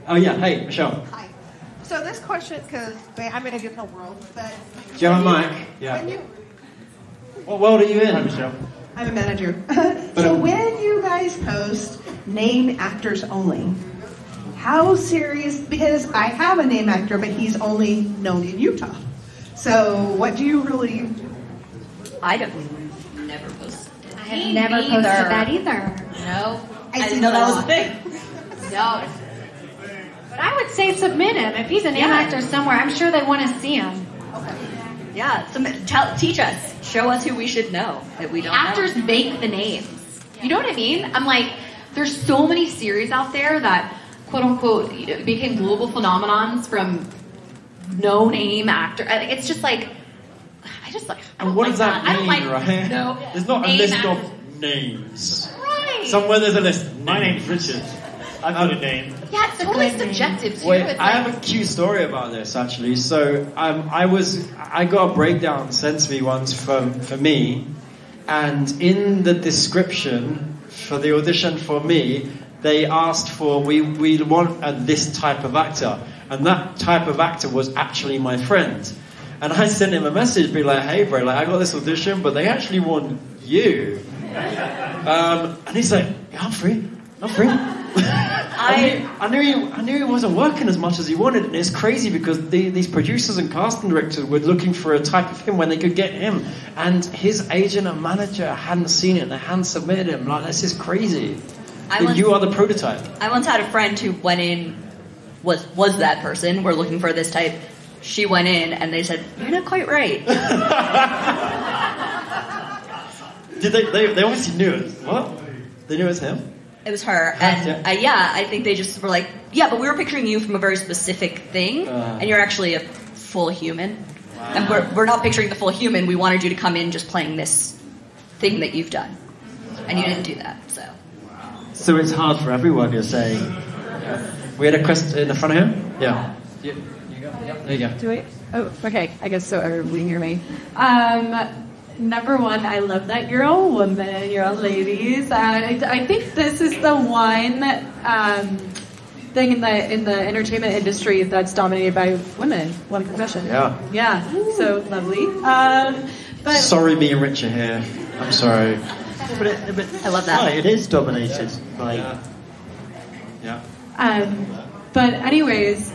Oh yeah, hey, Michelle. Hi. So this question, because I'm in a different world, but... Do you have a mic? Yeah. What world are you in, Michelle? I'm a manager. So when you guys post name actors only, how serious, because I have a name actor, but he's only known in Utah. So what do you really... I don't never post. I have never posted that either. No. I didn't know that was a thing. No. But I would say submit him. If he's a name actor somewhere, I'm sure they want to see him. Okay. Yeah, teach us. Show us who we should know that we don't Actors know. make the names. You know what I mean? I'm like, there's so many series out there that, quote unquote, became global phenomenons from no-name actor. It's just like, And what does that mean, right? No, there's not a list of names. Right. Somewhere there's a list. My name's Richard. I've got a name. Yeah, it's totally subjective too. Wait, It's I have a cute story about this actually. So I got a breakdown sent to me once for me, and in the description for the audition for me, they asked for we want this type of actor, and that type of actor was actually my friend. And I sent him a message, being like, "Hey, bro, I got this audition, but they actually want you." And he's like, "Yeah, I'm free. I knew he wasn't working as much as he wanted, and it's crazy because these producers and casting directors were looking for a type of him when they could get him, and his agent and manager hadn't seen it, and they hadn't submitted him. Like, this is crazy. You are the prototype. I once had a friend who went in, was that person. We're looking for this type. She went in, and they said, "You're not quite right." Did they obviously knew it. What? They knew it was him? It was her. And I think they just were like, yeah, but we were picturing you from a very specific thing, and you're actually a full human. Wow. And we're not picturing the full human. We wanted you to come in just playing this thing that you've done. And you didn't do that, so. So it's hard for everyone, you're saying. We had a question in the front of him? Yeah. You go. Yep, there you go. Do I? Oh, okay. I guess so. Everybody can hear me. Number one, I love that you're all women, you're all ladies. I think this is the one thing in the entertainment industry that's dominated by women, one profession. Yeah. So lovely. But sorry, me and Rich are here. I'm sorry. But I love that. Right, it is dominated by. Yeah. But anyways.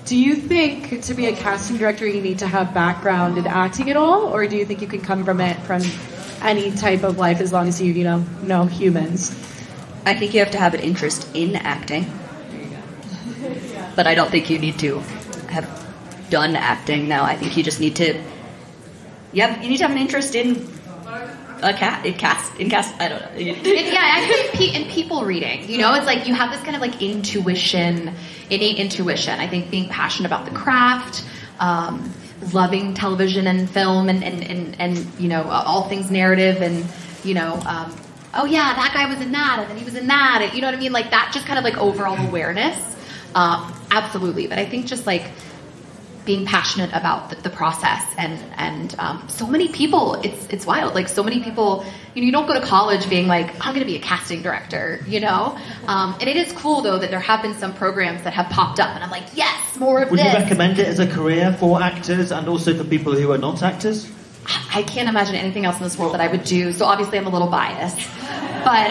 Do you think to be a casting director you need to have background in acting at all, or do you think you can come from any type of life as long as you know humans? I think you have to have an interest in acting, but I don't think you need to have done acting. No, I think you just need to. You need to have an interest in cast. I don't know. I think in people reading, it's like you have this kind of like innate intuition. I think being passionate about the craft, loving television and film and all things narrative and oh yeah, that guy was in that and then he was in that, and you know what I mean, like that just kind of like overall awareness. Absolutely, but I think just like being passionate about the process, and so many people, it's wild. Like, so many people, you don't go to college being like, I'm going to be a casting director, and it is cool though that there have been some programs that have popped up, and I'm like, yes, more of Would this. you recommend it as a career for actors and also for people who are not actors? I can't imagine anything else in this world that I would do, so obviously I'm a little biased, but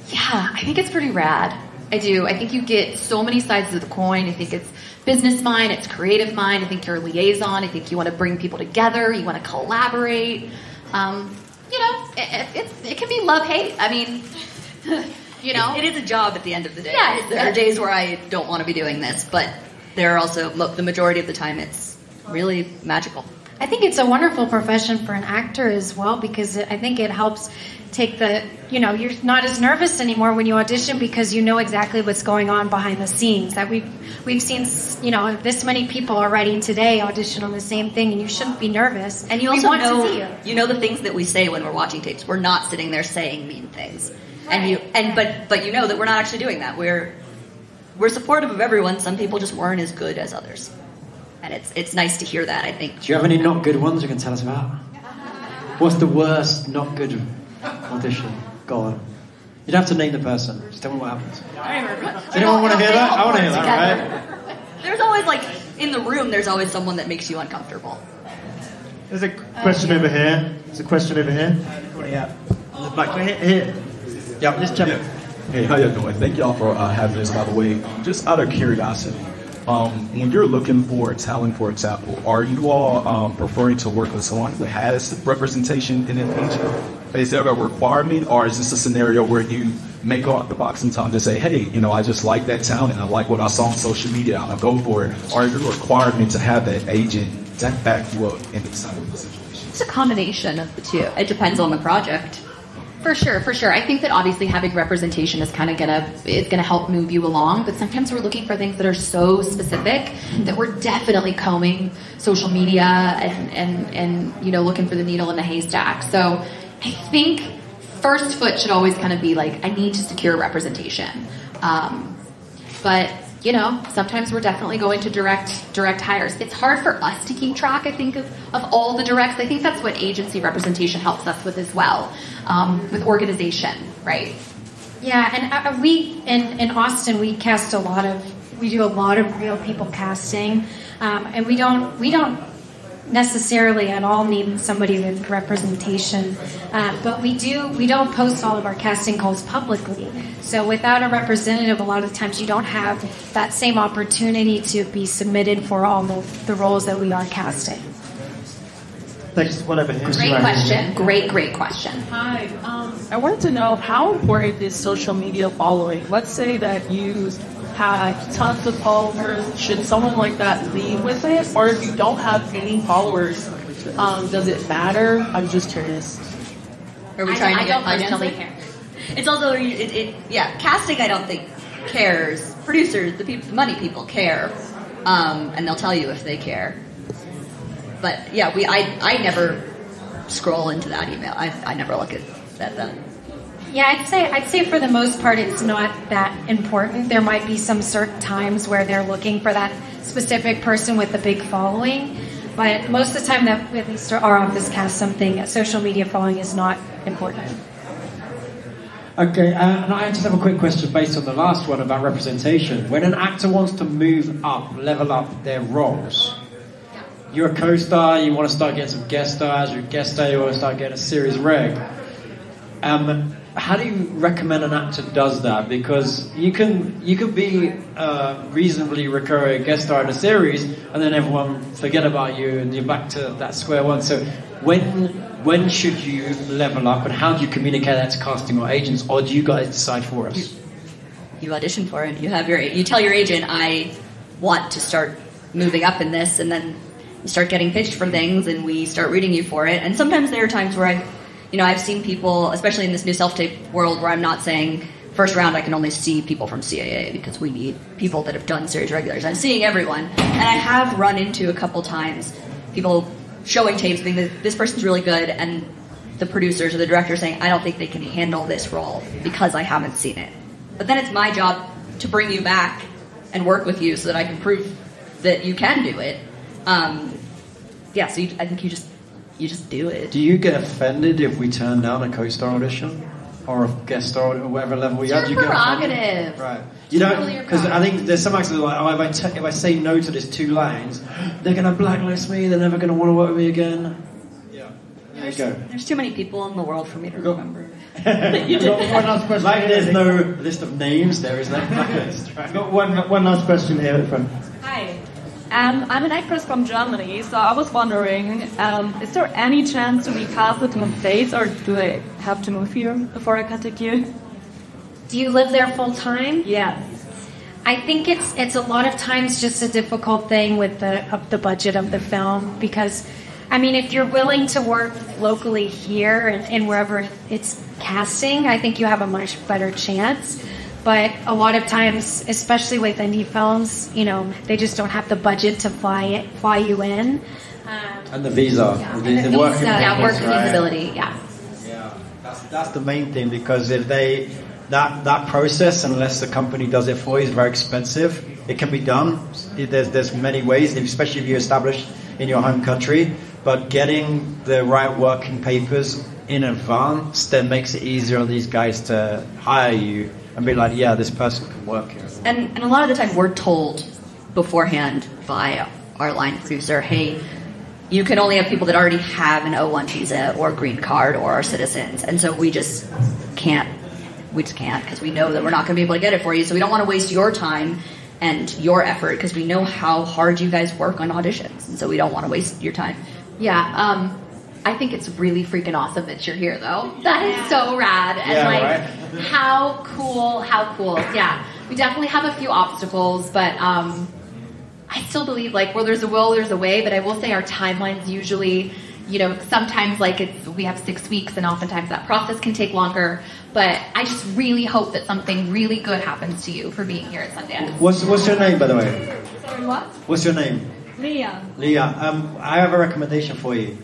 yeah, I think it's pretty rad. I do. I think you get so many sides of the coin. I think it's business mind, it's creative mind. I think you're a liaison. I think you want to bring people together. You want to collaborate. It can be love-hate. I mean, It is a job at the end of the day. Yeah, there are days where I don't want to be doing this, but there are also, the majority of the time, it's really magical. I think it's a wonderful profession for an actor as well, because I think it helps take you're not as nervous anymore when you audition, because you know exactly what's going on behind the scenes. That we've seen, this many people are writing today audition on the same thing, and you shouldn't be nervous. And you also know the things that we say when we're watching tapes. We're not sitting there saying mean things. Right. But you know that we're not actually doing that. We're supportive of everyone. Some people just weren't as good as others. And it's nice to hear that, I think. Do you have any not good ones you can tell us about? What's the worst not good audition? Go on. You don't have to name the person. Just tell me what happens. Does anyone want to hear that? I want to hear that, right? There's always, in the room, there's always someone that makes you uncomfortable. There's a question over here. There's a question over here. Yeah. Back here. Yeah, just jump in. Hey, how you doing? Thank y'all for having this, by the way. Just out of curiosity, when you're looking for talent, for example, are you all preferring to work with someone who has representation in an agent? Is there a requirement, or is this a scenario where you make out the box in time to say, hey, I just like that talent, I like what I saw on social media, I'll go for it? Or is there a requirement to have that agent back you up in this type of situation? It's a combination of the two. It depends on the project. For sure. I think that obviously having representation is kind of gonna help move you along, but sometimes we're looking for things that are so specific that we're definitely combing social media and looking for the needle in the haystack. So I think first foot should always kind of be like, I need to secure representation. But sometimes we're definitely going to direct hires. It's hard for us to keep track, I think, of all the directs. I think that's what agency representation helps us with as well, with organization, right? Yeah, and we in Austin we do a lot of real people casting, and we don't necessarily at all need somebody with representation, but we don't post all of our casting calls publicly. So without a representative, a lot of times you don't have that same opportunity to be submitted for all the roles that we are casting. Thanks. One over here. Great question. Great question. Hi. I wanted to know, how important is social media following? Let's say that you have tons of followers. Should someone like that lead with it? Or if you don't have any followers, does it matter? I'm just curious. Are we trying to get I don't personally care. It's also, casting I don't think cares. Producers, the money people care. And they'll tell you if they care. But yeah, I never scroll into that email. I never look at them. Yeah, I'd say for the most part it's not that important. There might be some certain times where they're looking for that specific person with a big following, but most of the time that at least our office casts something, social media following is not important. Okay, and I just have a quick question based on the last one about representation. When an actor wants to move up, level up their roles, you're a co-star, you want to start getting some guest stars, you're a guest star, you want to start getting a series reg. How do you recommend an actor does that? Because you can be a reasonably recurring guest star in a series, and then everyone forget about you, and you're back to that square one. So when should you level up, and how do you communicate that to casting or agents, or do you guys decide for us? You audition for it. You tell your agent, I want to start moving up in this, and then you start getting pitched for things, and we start reading you for it. And sometimes there are times where I've seen people, especially in this new self-tape world, where I'm not saying first round I can only see people from CAA because we need people that have done series regulars. I'm seeing everyone, and I have run into a couple times people showing tapes being that this person's really good, and the producers or the director saying, I don't think they can handle this role because I haven't seen it. But then it's my job to bring you back and work with you so that I can prove that you can do it. Yeah, so I think you just do it. Do you get offended if we turn down a co-star audition or a guest star or whatever level we are? It's your prerogative. Right. You know, because I think there's some actors that are like, oh, if I say no to this 2 lines, they're going to blacklist me. They're never going to want to work with me again. Yeah. There you go. There's too many people in the world for me to remember. You got one last question. Like there's no list of names, there is no blacklist. Right? Got one last question here at the front. Hi. I'm an actress from Germany, so I was wondering, is there any chance to be casted in the States, or do I have to move here before I contact you? Do you live there full time? Yes. I think it's a lot of times just a difficult thing with the budget of the film, because, I mean, if you're willing to work locally here and wherever it's casting, I think you have a much better chance. But a lot of times, especially with indie films, you know, they just don't have the budget to fly you in. And the visa. Yeah. The work feasibility, Yeah, that's the main thing, because if that process, unless the company does it for you, is very expensive. It can be done. There's many ways, especially if you're established in your home country. But getting the right working papers in advance then makes it easier on these guys to hire you and be like, yeah, this person can work here. And a lot of the time we're told beforehand by our line producer, hey, you can only have people that already have an O1 visa or green card or are citizens. And so we just can't because we know that we're not going to be able to get it for you. So we don't want to waste your time and your effort, because we know how hard you guys work on auditions. And so we don't want to waste your time. Yeah, I think it's really freaking awesome that you're here, though. That is so rad. And, right? how cool. Yeah, we definitely have a few obstacles, but I still believe, like, where there's a will, there's a way. But I will say our timelines usually, you know, sometimes, like, we have 6 weeks, and oftentimes that process can take longer. But I just really hope that something really good happens to you for being here at Sundance. What's your name, by the way? Sorry, what? What's your name? Leah. I have a recommendation for you.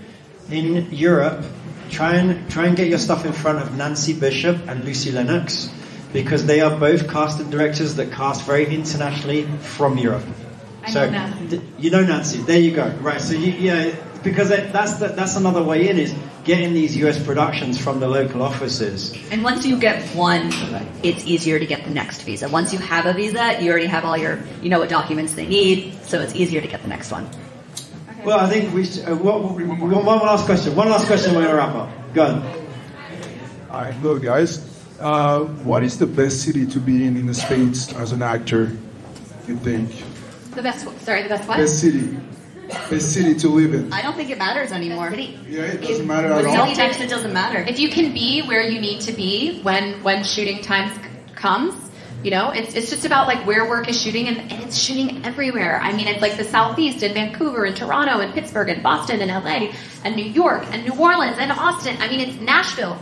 In Europe, try and get your stuff in front of Nancy Bishop and Lucy Lennox, because they are both casting directors that cast very internationally from Europe. I know Nancy. You know Nancy. There you go. Right. So because that's another way in, is getting these US productions from the local offices. And once you get one, it's easier to get the next visa. Once you have a visa, you already have all you know what documents they need, so it's easier to get the next one. Okay. Well, I think we one last question. One last question, we're going to wrap up. Go on. All right, look, guys. What is the best city to be in the States as an actor, you think? The best what? Best city to live in. I don't think it matters anymore. Yeah, it doesn't matter at all. Sometimes it doesn't matter. If you can be where you need to be when shooting time comes, you know, it's just about, like, where work is shooting, and it's shooting everywhere. I mean, it's like the Southeast and Vancouver and Toronto and Pittsburgh and Boston and LA and New York and New Orleans and Austin. I mean, it's Nashville.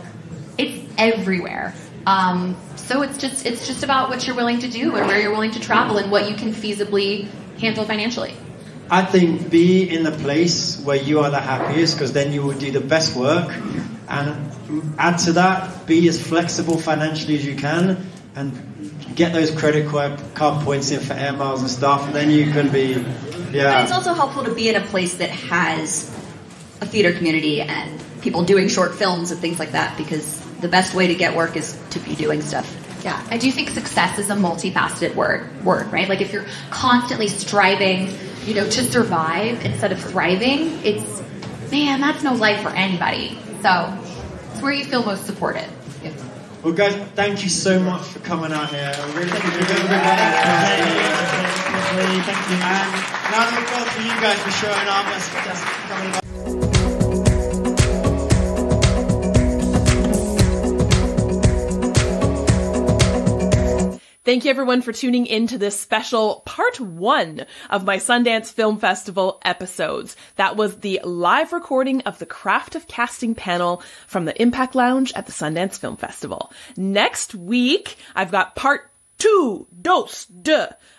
It's everywhere. So it's just about what you're willing to do and where you're willing to travel and what you can feasibly handle financially. I think be in the place where you are the happiest, because then you will do the best work. And add to that, be as flexible financially as you can, and get those credit card points in for air miles and stuff, and then you can be, But it's also helpful to be in a place that has a theater community and people doing short films and things like that, because the best way to get work is to be doing stuff. Yeah, I do think success is a multifaceted word, right? Like, if you're constantly striving, you know, to survive instead of thriving, that's no life for anybody. So it's where you feel most supported. Yeah. Well, guys, thank you so much for coming out here. Really thank you. And round of applause for you guys for showing up. That's coming up. Thank you everyone for tuning in to this special part 1 of my Sundance Film Festival episodes. That was the live recording of the Craft of Casting panel from the Impact Lounge at the Sundance Film Festival. Next week, I've got part 2,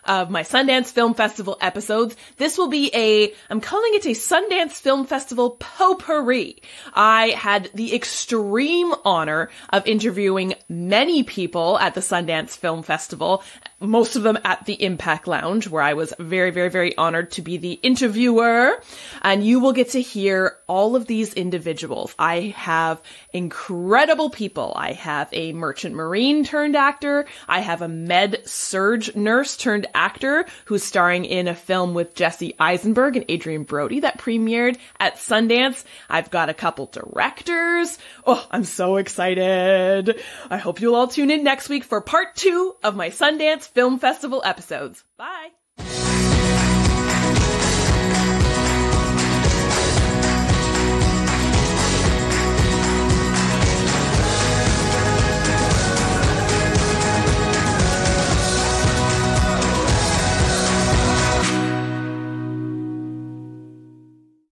of my Sundance Film Festival episodes. This will be I'm calling it a Sundance Film Festival potpourri. I had the extreme honor of interviewing many people at the Sundance Film Festival, most of them at the Impact Lounge, where I was very, very, very honored to be the interviewer. And you will get to hear all of these individuals. I have incredible people. I have a merchant marine turned actor. I have a med surge nurse turned actor who's starring in a film with Jesse Eisenberg and Adrian Brody that premiered at Sundance. I've got a couple directors. Oh, I'm so excited. I hope you'll all tune in next week for part 2 of my Sundance Film Festival episodes. Bye!